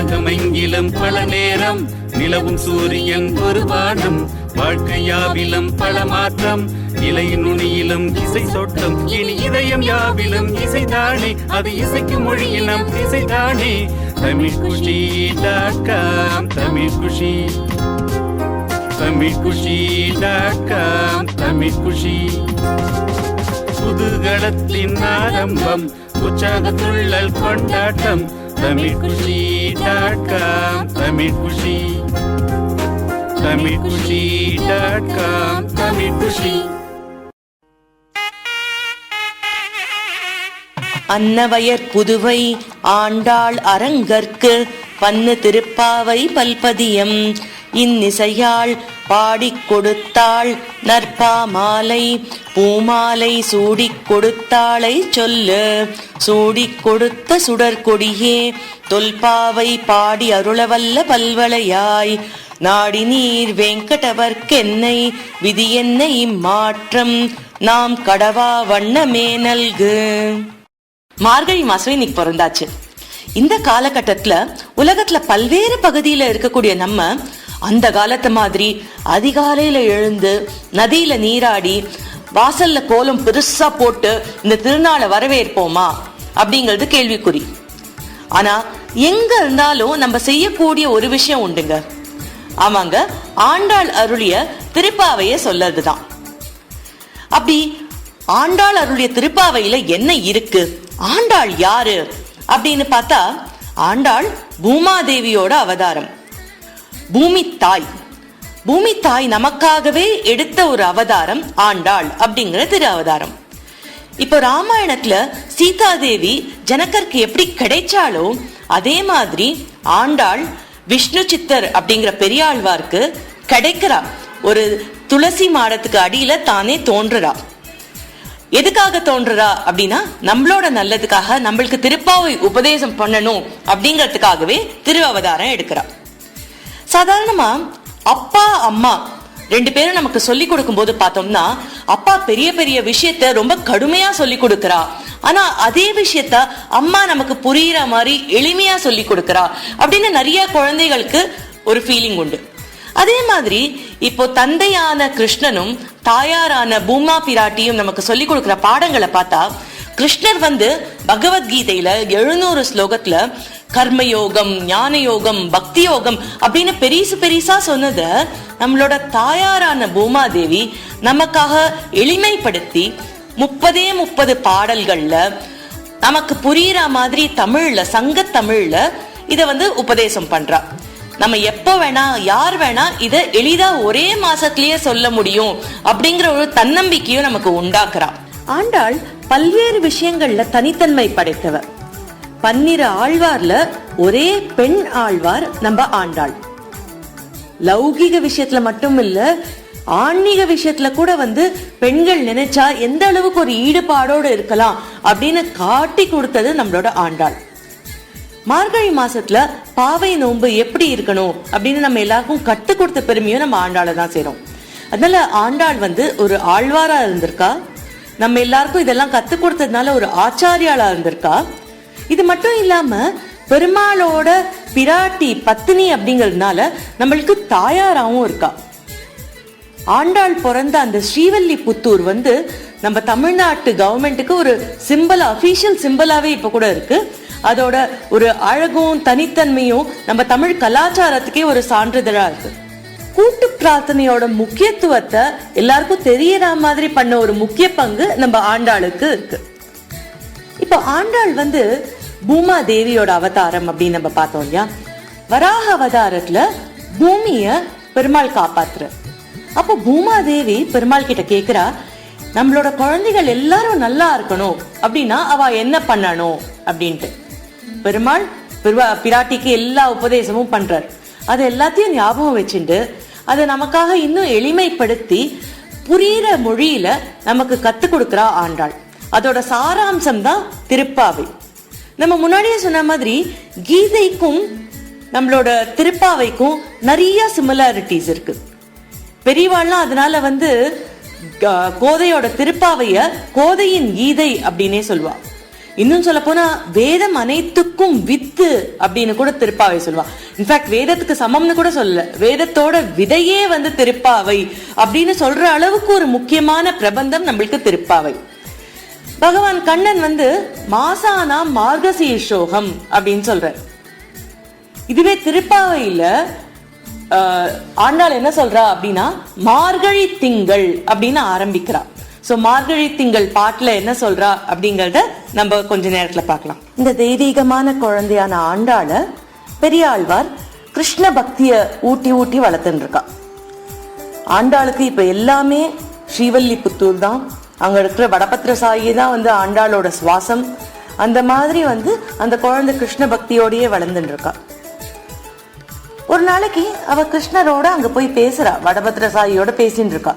உலகமெங்கிலும் பல நேரம் நிலவும் சூரியன் ஒரு வானம், வாழ்க்கையாவிலும் பல மாற்றம், இலை நுனியிலும் இசை சொட்டம், இனி இதயம் யாவிலும் இசைதானே, அது இசைக்கும் மொழியினம் இசைதானே. tamilkushi.com tamilkushi tamilkushi.com tamilkushi புதுகளத்தின் ஆரம்பம், உற்சாகத்துள்ளல் கொண்டாட்டம். tamilkushi.com tamilkushi tamilkushi.com tamilkushi. அன்னவயற் Puduvai Andal அரங்கற்கு பன்னு திருப்பாவை பல்பதியம் இன்னிசையாள் பாடிக் கொடுத்தாள் நற்பா மாலை பூமாலை சூடிக் கொடுத்தாளை சொல்லு. சூடிக் கொடுத்த சுடற்கொடியே தொல்பாவை பாடி அருளவல்ல பல்வளையாய், நாடி நீர் வெங்கடவர்க்கென்னை விதி என்ன இம்மாற்றம், நாம் கடவா வண்ணமே நல்கு. மார்கழி மாசம் இன்னைக்கு பிறந்தாச்சு. இந்த காலகட்டத்துல உலகத்துல பல்வேறு பகுதியில இருக்கக்கூடிய நம்ம அந்த காலத்து மாதிரி அதிகாலையில எழுந்து நதியில நீராடி வாசல்ல கோலம் பெருசா போட்டு இந்த திருநாளை வரவேற்போமா அப்படிங்கிறது கேள்விக்குறி. ஆனா எங்க இருந்தாலும் நம்ம செய்யக்கூடிய ஒரு விஷயம் உண்டுங்க. ஆமாங்க, ஆண்டாள் அருளிய திருப்பாவைய சொல்லறதுதான். அப்படி ஆண்டாள் அருளிய திருப்பாவையில என்ன இருக்கு, ஆண்டாள் யாரு அப்படின்னு பார்த்தா, ஆண்டாள் பூமாதேவியோட அவதாரம். பூமி தாய், பூமி தாய் நமக்காகவே எடுத்த ஒரு அவதாரம் ஆண்டாள் அப்படிங்கிற திரு அவதாரம். இப்போ ராமாயணத்துல சீதாதேவி ஜனகருக்கு எப்படி கிடைச்சாலோ அதே மாதிரி ஆண்டாள் விஷ்ணு சித்தர் அப்படிங்கிற பெரியாழ்வார்க்கு கிடைக்கிறா. ஒரு துளசி மாடத்துக்கு அடியில தானே தோன்றுறா. எதுக்காக தோன்றுறா அப்படின்னா, நம்மளோட நல்லதுக்காக, நம்மளுக்கு திருப்பாவை உபதேசம் பண்ணணும் அப்படிங்கிறதுக்காகவே திரு அவதாரம் எடுக்கிறா. சாதாரணமா அப்பா அம்மா ரெண்டு பேரும் நமக்கு சொல்லி கொடுக்கும் போது பார்த்தோம்னா, அப்பா பெரிய பெரிய விஷயத்த ரொம்ப கடுமையா சொல்லி கொடுக்கறா, ஆனா அதே விஷயத்த அம்மா நமக்கு புரியுற மாதிரி எளிமையா சொல்லி கொடுக்கறா அப்படின்னு நிறைய குழந்தைகளுக்கு ஒரு ஃபீலிங் உண்டு. அதே மாதிரி இப்போ தந்தையான கிருஷ்ணனும் தாயாரான பூமா பிராட்டியும் நமக்கு சொல்லி கொடுக்கிற பாடங்களை பார்த்தா, கிருஷ்ணர் பகவத்கீதையில 700 ஸ்லோகத்துல கர்மயோகம், ஞான யோகம், பக்தி யோகம் அப்படின்னு பெரிசா சொன்னத நம்மளோட தாயாரான பூமாதேவி நமக்காக எளிமைப்படுத்தி 30 பாடல்கள்ல நமக்கு புரியுற மாதிரி தமிழ்ல, சங்க தமிழ்ல இத உபதேசம் பண்றா. நம்ம எப்ப வேணா யார் வேணா இத எளிதா ஒரே மாசத்திலேயே சொல்ல முடியும் அப்படிங்கிற ஒரு தன்னம்பிக்கையும் நமக்கு உண்டாக்குறா. ஆண்டாள் பல்வேறு விஷயங்கள்ல தனித்தன்மை படைத்தவர். 12 ஆழ்வார்ல ஒரே பெண் ஆழ்வார் நம்ம ஆண்டாள். லௌகிக விஷயத்துல மட்டும் இல்ல, ஆன்மீக விஷயத்துல கூட பெண்கள் நினைச்சா எந்த அளவுக்கு ஒரு ஈடுபாடோடு இருக்கலாம் அப்படின்னு காட்டி கொடுத்தது நம்மளோட ஆண்டாள். மார்கழி மாசத்துல பாவை நோன்பு எப்படி இருக்கணும் அப்படின்னு நம்ம எல்லாருக்கும் கத்து கொடுத்த பெருமையும் நம்ம ஆண்டாளை தான் சேரும். அதனால ஆண்டாள் ஒரு ஆழ்வாரா இருந்திருக்கா, நம்ம எல்லாருக்கும் இதெல்லாம் கத்து கொடுத்ததுனால ஒரு ஆச்சாரியாளா இருந்திருக்கா. இது மட்டும் இல்லாம பெருமாளோட பிராட்டி பத்தினி அப்படிங்கிறதுனால நம்மளுக்கு தாயாராவும் இருக்கா. ஆண்டாள் பிறந்த அந்த ஸ்ரீவல்லிபுத்தூர் நம்ம தமிழ்நாட்டு கவர்மெண்ட்டுக்கு ஒரு சிம்பிள், அபிஷியல் சிம்பிளாவே இப்ப கூட இருக்கு. அதோட ஒரு அழகும் தனித்தன்மையும் நம்ம தமிழ் கலாச்சாரத்துக்கே ஒரு சான்றிதழா இருக்கு. கூட்டு பிரார்த்தனையோட முக்கியத்துவத்தை எல்லாருக்கும் தெரியற மாதிரி பண்ண ஒரு முக்கிய பங்கு நம்ம ஆண்டாளுக்கு இருக்கு. இப்ப ஆண்டாள் பூமா தேவியோட அவதாரம் அப்படின்னு நம்ம பார்த்தோம் இல்லையா. வராக அவதாரத்துல பூமிய பெருமாள் காப்பாத்துற. அப்போ பூமா தேவி பெருமாள் கிட்ட கேக்குறா, நம்மளோட குழந்தைகள் எல்லாரும் நல்லா இருக்கணும் அப்படின்னா அவ என்ன பண்ணணும் அப்படின்ட்டு. பெருமாள் பிராட்டிக்கு எல்லா உபதேசமும் பண்றார். அது எல்லாத்தையும் ஞாபகம் வச்சுட்டு அதை நமக்காக இன்னும் எளிமைப்படுத்தி புரியுற மொழியில நமக்கு கத்து கொடுக்கிறா ஆண்டாள். அதோட சாராம்சம் தான் திருப்பாவை. நம்ம முன்னாடியே சொன்ன மாதிரி கீதைக்கும் நம்மளோட திருப்பாவைக்கும் நிறைய சிமிலாரிட்டிஸ் இருக்கு. பெரியவாள்லாம் அதனால கோதையோட திருப்பாவைய கோதையின் கீதை அப்படின்னே சொல்லுவா. இன்னும் சொல்ல போனா வேதம் அனைத்துக்கும் வித்து அப்படின்னு கூட திருப்பாவை சொல்லுவா. இன்ஃபேக்ட் வேதத்துக்கு சமம்னு கூட சொல்லல, வேதத்தோட விதையே வந்து திருப்பாவை அப்படின்னு சொல்ற அளவுக்கு ஒரு முக்கியமான பிரபந்தம் நம்மளுக்கு திருப்பாவை. பகவான் கண்ணன் வந்து மாசானாம் மார்கசீர்ஷோகம் அப்படின்னு சொல்றார். இதுவே திருப்பாவையில ஆண்டாள் என்ன சொல்றா அப்படின்னா மார்கழி திங்கள் அப்படின்னு ஆரம்பிக்கிறா. சோ மார்கழி திங்கள் பாட்டுல என்ன சொல்றா அப்படிங்கறத நம்ம கொஞ்ச நேரத்துல பார்க்கலாம். இந்த தெய்வீகமான குழந்தையான ஆண்டாள பெரியாழ்வார் கிருஷ்ண பக்திய ஊட்டி ஊட்டி வளர்த்துட்டு இருக்கா. ஆண்டாளுக்கு இப்ப எல்லாமே ஸ்ரீவல்லிபுத்தூர் தான், அங்க இருக்கிற வடபத்திர சாயி தான் வந்து ஆண்டாளோட சுவாசம். அந்த மாதிரி வந்து அந்த குழந்தை கிருஷ்ண பக்தியோடயே வளர்ந்துட்டு இருக்கா. ஒரு நாளைக்கு அவ கிருஷ்ணரோட அங்க போய் பேசுறா, வடபத்திர சாயியோட பேசிட்டு இருக்கா.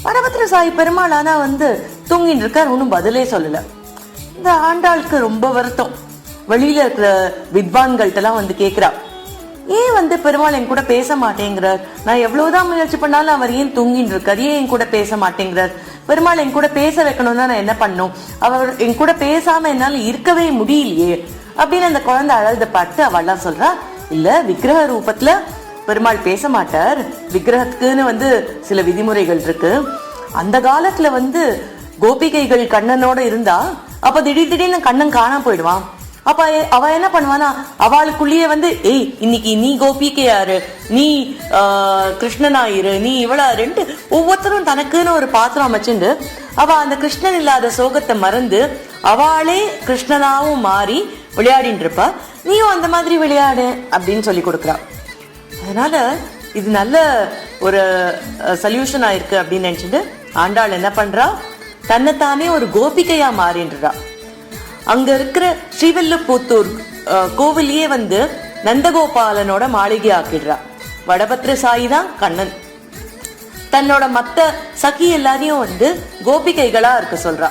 வடபத்திர சாயி பெருமாள் ஆனா வந்து தூங்கிட்டு இருக்கார், ஒன்னும் பதிலே சொல்லல. இந்த ஆண்டாளுக்கு ரொம்ப வருத்தம். வெளியில இருக்கிற வித்வான்கள்ட்ட எல்லாம் வந்து கேக்குறா, ஏன் வந்து பெருமாள் என் கூட பேச மாட்டேங்கிறார், நான் எவ்வளவுதான் முயற்சி பண்ணாலும் அவர் ஏன் தூங்கிட்டு இருக்கார், ஏன் என் கூட பேச மாட்டேங்கிறார், பெருமாள் என் கூட பேச வைக்கணும்னா நான் என்ன பண்ணும், அவர் என் கூட பேசாம என்னால இருக்கவே முடியலையே அப்படின்னு அந்த குழந்தை அழுத பார்த்து அவள்லாம் சொல்றா, இல்ல விக்கிரக ரூபத்துல பெருமாள் பேச மாட்டார், விக்கிரகத்துக்குன்னு வந்து சில விதிமுறைகள் இருக்கு. அந்த காலத்துல வந்து கோபிகைகள் கண்ணனோட இருந்தா அப்ப திடீர்னு கண்ணன் காணாம போயிடுவான். அப்ப அவ என்ன பண்ணுவானா, அவளுக்குள்ளேயே வந்து ஏய் இன்னைக்கு நீ கோபிக்கையாரு, நீ கிருஷ்ணனாயிரு, நீ இவளாருன்ட்டு ஒவ்வொருத்தரும் தனக்குன்னு ஒரு பாத்திரம் அமைச்சுண்டு அவ அந்த கிருஷ்ணன் இல்லாத சோகத்தை மறந்து அவளே கிருஷ்ணனாவும் மாறி விளையாடிட்டு இருப்பா. நீயும் அந்த மாதிரி விளையாடு அப்படின்னு சொல்லி கொடுக்குறா. அதனால இது நல்ல ஒரு சொல்யூஷன் ஆயிருக்கு அப்படின்னு நினைச்சிட்டு ஆண்டாள் என்ன பண்றா, தன்னைத்தானே ஒரு கோபிகையா மாறின்றா. அங்க இருக்கிற ஸ்ரீவில்லிபுத்தூர் கோவிலையே வந்து நந்தகோபாலனோட மாளிகை ஆக்கிடுறா. வடபத்திர சாயி தான் கண்ணன். தன்னோட மத்த சகி எல்லாரையும் வந்து கோபிகைகளா இருக்க சொல்றா.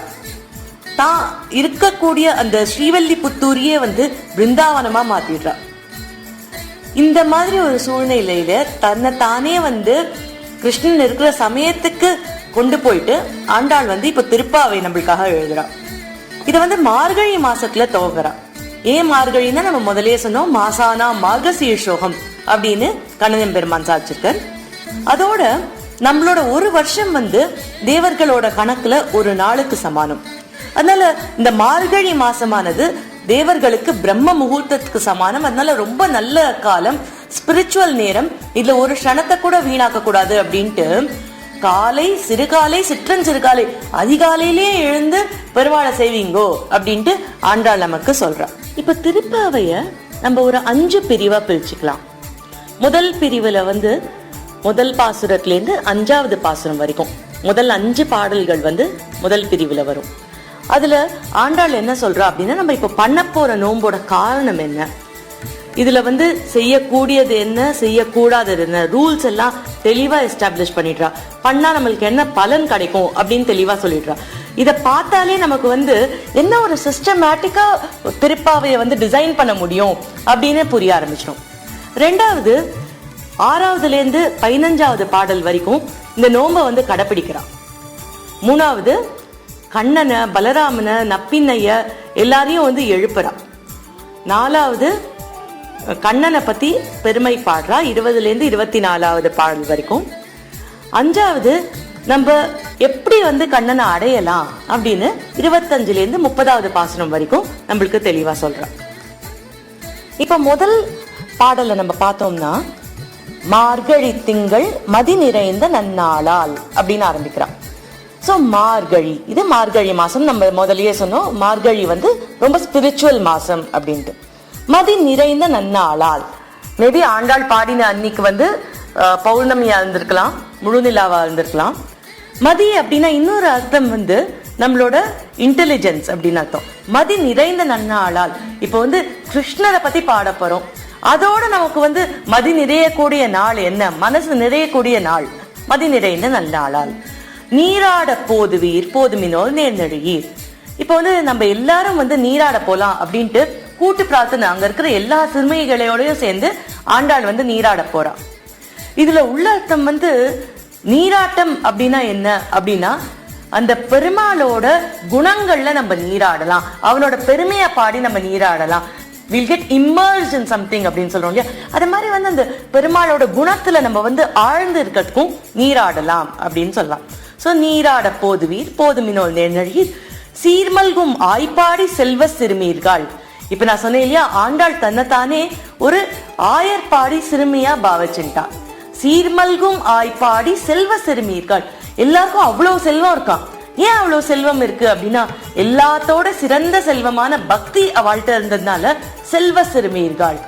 தான் இருக்கக்கூடிய அந்த ஸ்ரீவல்லிபுத்தூரியே வந்து பிருந்தாவனமா மாத்திடுறா. இந்த மாதிரி ஒரு சூழ்நிலையில தன்னை தானே வந்து கிருஷ்ணன் இருக்கிற சமயத்துக்கு கொண்டு போயிட்டு ஆண்டாள் வந்து இப்ப திருப்பாவை நம்மளுக்காக எழுதுறா. இத வந்து மார்கழி மாசத்துல துவங்குறா. ஏன் மார்கழின்னா நம்ம முதலே சொன்னோம், மாசானா மார்கசீர்ஷோகம் அப்படின்னு கண்ணன் பெருமான் சாதிச்சிருக்கார். அதோட நம்மளோட ஒரு வருஷம் வந்து தேவர்களோட கணக்குல ஒரு நாளுக்கு சமானம். அதனால இந்த மார்கழி மாசமானது தேவர்களுக்கு பிரம்ம முகூர்த்தத்துக்கு சமானம். அதனால ரொம்ப நல்ல காலம், ஸ்பிரிச்சுவல் நேரம். இதுல ஒரு க்ஷணத்தை கூட வீணாக்க கூடாது அப்படின்ட்டு காலை சிறுகாலை சிற்றஞ்சிறுகாலை அதிகாலையிலே எழுந்து பெருமாளை செய்வீங்கோ அப்படின்ட்டு ஆண்டாள் நமக்கு சொல்றா. இப்ப திருப்பாவைய நம்ம ஒரு 5 பிரிவா பிரிச்சுக்கலாம். முதல் பிரிவுல வந்து முதல் பாசுரத்துல இருந்து 5வது பாசுரம் வரைக்கும் முதல் 5 பாடல்கள் வந்து முதல் பிரிவுல வரும். அதுல ஆண்டாள் என்ன சொல்றா அப்படின்னா, நம்ம இப்ப பண்ண போற நோம்போட காரணம் என்ன, இதுல வந்து செய்யக்கூடியது என்ன, செய்யக்கூடாதது என்ன, ரூல்ஸ் எல்லாம் தெளிவா எஸ்டாப்ளிஷ் பண்ணிடுறா. பண்ணா நம்மளுக்கு என்ன பலன் கிடைக்கும் அப்படின்னு தெளிவா சொல்லிடுறா. இத பார்த்தாலே நமக்கு வந்து என்ன ஒரு சிஸ்டமேட்டிக்கா திருப்பாவைய வந்து டிசைன் பண்ண முடியும் அப்படின்னு புரிய ஆரம்பிச்சிடும். 2வது 6வதுல இருந்து 15வது பாடல் வரைக்கும் இந்த நோம்ப வந்து கடைபிடிக்கிறா. 3வது கண்ணனை பலராமனை நப்பின்னைய எல்லாரையும் வந்து எழுப்புறா. 4வது கண்ணனை பத்தி பெருமை பாடுறா 20ல இருந்து 24வது பாடல் வரைக்கும். 5வது நம்ம எப்படி வந்து கண்ணனை அடையலாம் அப்படின்னு 25ல இருந்து 30வது பாசனம் வரைக்கும் நம்மளுக்கு தெளிவா சொல்றா. இப்ப முதல் பாடலை நம்ம பார்த்தோம்னா, மார்கழி திங்கள் மதி நிறைந்த நன்னாளால் அப்படின்னு ஆரம்பிக்கிறான். ஸோ மார்கழி, இது மார்கழி மாசம். நம்ம முதலியே சொன்னோம் மார்கழி வந்து ரொம்ப ஸ்பிரிச்சுவல் மாசம் அப்படின்ட்டு. மதி நிறைந்த நன்னாளால், மேபி ஆண்டாள் பாடின அன்னைக்கு வந்து பௌர்ணமியா இருந்திருக்கலாம், முழு நிலாவா இருந்திருக்கலாம். மதி அப்படின்னா இன்னொரு அர்த்தம் வந்து நம்மளோட இன்டெலிஜென்ஸ் அப்படின்னு அர்த்தம். மதி நிறைந்த நன்னாளால், இப்போ வந்து கிருஷ்ணரை பத்தி பாட போறோம், அதோட நமக்கு வந்து மதி நிறையக்கூடிய நாள் என்ன, மனசு நிறையக்கூடிய நாள் மதி நிறைந்த நன்னாளால். நீராட போதுவீர் போதுமினோர் நேர்நெடுவீர். இப்ப வந்து நம்ம எல்லாரும் வந்து நீராட போலாம் அப்படின்ட்டு கூட்டு பிரார்த்தனை அங்க இருக்கிற எல்லா சிறுமிகளோடயும் சேர்ந்து ஆண்டாள் வந்து நீராட போறா. இதுல உள்ள அர்த்தம் வந்து நீராட்டம் அப்படின்னா என்ன அப்படின்னா, அந்த பெருமாளோட குணங்கள்ல நம்ம நீராடலாம், அவனோட பெருமையை பாடி நம்ம நீராடலாம். Will get immersed in something அப்படின்னு சொல்றோம் இல்லையா, அது மாதிரி அந்த பெருமாளோட குணத்துல நம்ம ஆழ்ந்து இருக்கிறதுக்கும் நீராடலாம் அப்படின்னு சொல்லலாம். சோ நீராட போதுவீர் போதுமினோல் நேர்நழீர் சீர்மல்கும் ஆய்ப்பாடி செல்வ சிறுமீர்கள். இப்ப நான் சொன்னேன் இல்லையா, ஆண்டாள் தன்னைத்தானே ஒரு ஆயர்பாடி சிறுமியா பாவச்சுட்டா. சீர்மல்கும் ஆய்ப்பாடி செல்வ சிறுமீர்கள், எல்லாருக்கும் அவ்வளவு செல்வம் இருக்கான். ஏன் அவ்வளவு செல்வம் இருக்கு அப்படின்னா, எல்லாத்தோட சிறந்த செல்வமான பக்தி அவள்கிட்ட இருந்ததுனால செல்வ சிறுமீர்கள்.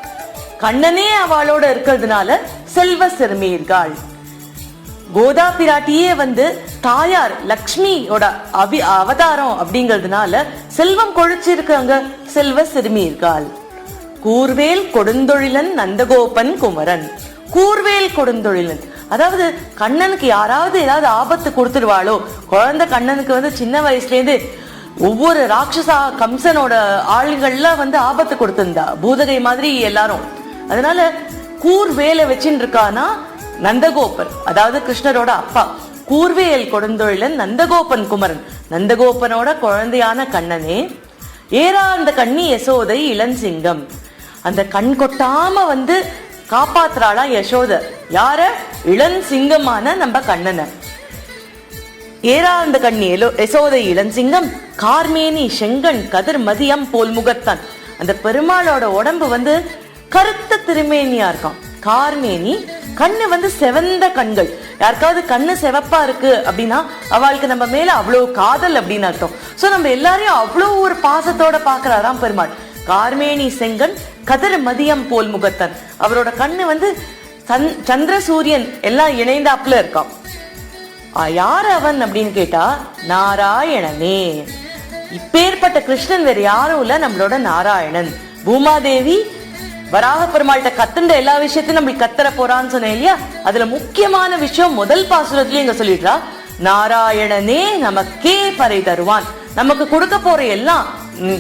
கண்ணனே அவளோட இருக்கிறதுனால செல்வ சிறுமீர்கள். கோதா பிராட்டியே தாயார் லக்ஷ்மியோட அவதாரம் அப்படிங்கிறதுனால செல்வம் கொழிச்சிருக்காங்க செல்வ சிறுமீர்கள். கூர்வேல் கொடுந்தொழிலன் நந்தகோபன் குமரன். கூர்வேல் கொடுந்தொழிலன், அதாவது கண்ணனுக்கு யாராவது ஏதாவது ஆபத்து கொடுத்துருவாளோ, குழந்தை கண்ணனுக்கு சின்ன வயசுலேருந்து ஒவ்வொரு ராட்சசா கம்சனோட ஆளுகள்லாம் ஆபத்து கொடுத்திருந்தா, பூதகை மாதிரி எல்லாரும். அதனால கூர்வேலை வச்சுட்டு இருக்கானா நந்தகோபன், அதாவது கிருஷ்ணரோட அப்பா. கூர்வேல் கொடுந்தொழிலன் நந்தகோபன் குமரன், நந்தகோபனோட குழந்தையான கண்ணனே. ஏறாந்த கண்ணி யசோதை இளஞ்சிங்கம், அந்த கண் கொட்டாம காப்பாத்துறாளா யசோத. யார? இளஞ்சிங்கமான நம்ம கண்ணனை. ஏறாந்த கண்ணி யசோதை இளஞ்சிங்கம் கார்மேனி செங்கண் கதிர் மதியம் போல் முகத்தான். அந்த பெருமாளோட உடம்பு கருத்த திருமேனியா இருக்கான். கார்மேனி, கண்ணு செவந்த கண்கள். யாருக்காவது கண்ணு செவப்பா இருக்கு அப்படின்னா அவளுக்கு நம்ம மேல அவ்வளவு காதல் அப்படின்னு அர்த்தம். சோ நம்ம எல்லாரையும் அவ்வளவு ஒரு பாசத்தோட பாக்குறாராம் பெருமாள். கார்மேனி செங்கன் கதிர் மதியம் போல் முகத்தன், அவரோட கண்ணு சந்திர சூரியன் எல்லாம் இணைந்தாப்புல இருக்கான். யார் அவன் அப்படின்னு கேட்டா நாராயணனே. இப்பேற்பட்ட கிருஷ்ணன் வேற யாரும் இல்ல, நம்மளோட நாராயணன். பூமாதேவி வராக பெருமாள்கிட்ட கத்துண்ட எல்லா விஷயத்தையும் நம்மளுக்கு கத்தர போறான்னு சொன்னேன் இல்லையா, அதுல முக்கியமான விஷயம் முதல் பாசுரத்திலயும் இங்க சொல்லிடுறா, நாராயணனே நமக்கே பறை தருவான். நமக்கு கொடுக்க போற எல்லாம்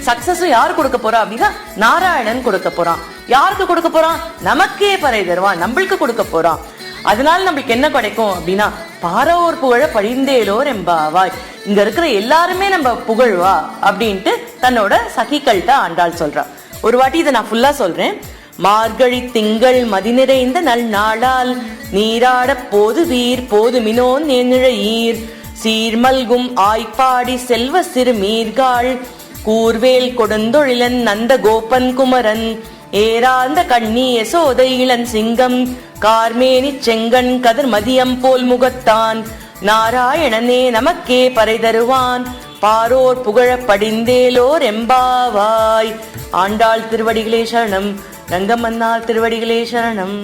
சக்சஸும் யாரு கொடுக்க போறா அப்படின்னா நாராயணன் கொடுக்க போறான். யாருக்கு கொடுக்க போறான்? நமக்கே பறை தருவான், நம்மளுக்கு கொடுக்க போறான். அதனால நம்மளுக்கு என்ன கிடைக்கும் அப்படின்னா, பாரோர் புகழ பழிந்தேலோர் எம்பாவாய், இங்க இருக்கிற எல்லாருமே நம்ம புகழ்வா அப்படின்ட்டு தன்னோட சகிகள்கிட்ட ஆண்டாள் சொல்றா. ஒரு வாட்டி இதை நான் ஃபுல்லா சொல்றேன். மார்கழி திங்கள் மதி நிறைந்த நல் நாளால் நீராட போது வீர் போதுமினோ நேர்நிழையீர் சீர்மல்கும் ஆய்ப்பாடி செல்வ சிறுமீர்கள் கூர்வேல் கொடுந்தொழிலன் நந்த கோபன் குமரன் ஏராந்த கண்ணி யசோதை இளன் சிங்கம் கார்மேனி செங்கண் கதிர் மதியம் போல் முகத்தான் நாராயணனே நமக்கே பறை தருவான் பாரோர் புகழ படிந்தேலோர் எம்பாவாய். ஆண்டாள் திருவடிகளே சரணம், ரங்கமன்னார் திருவடிகளே சரணம்.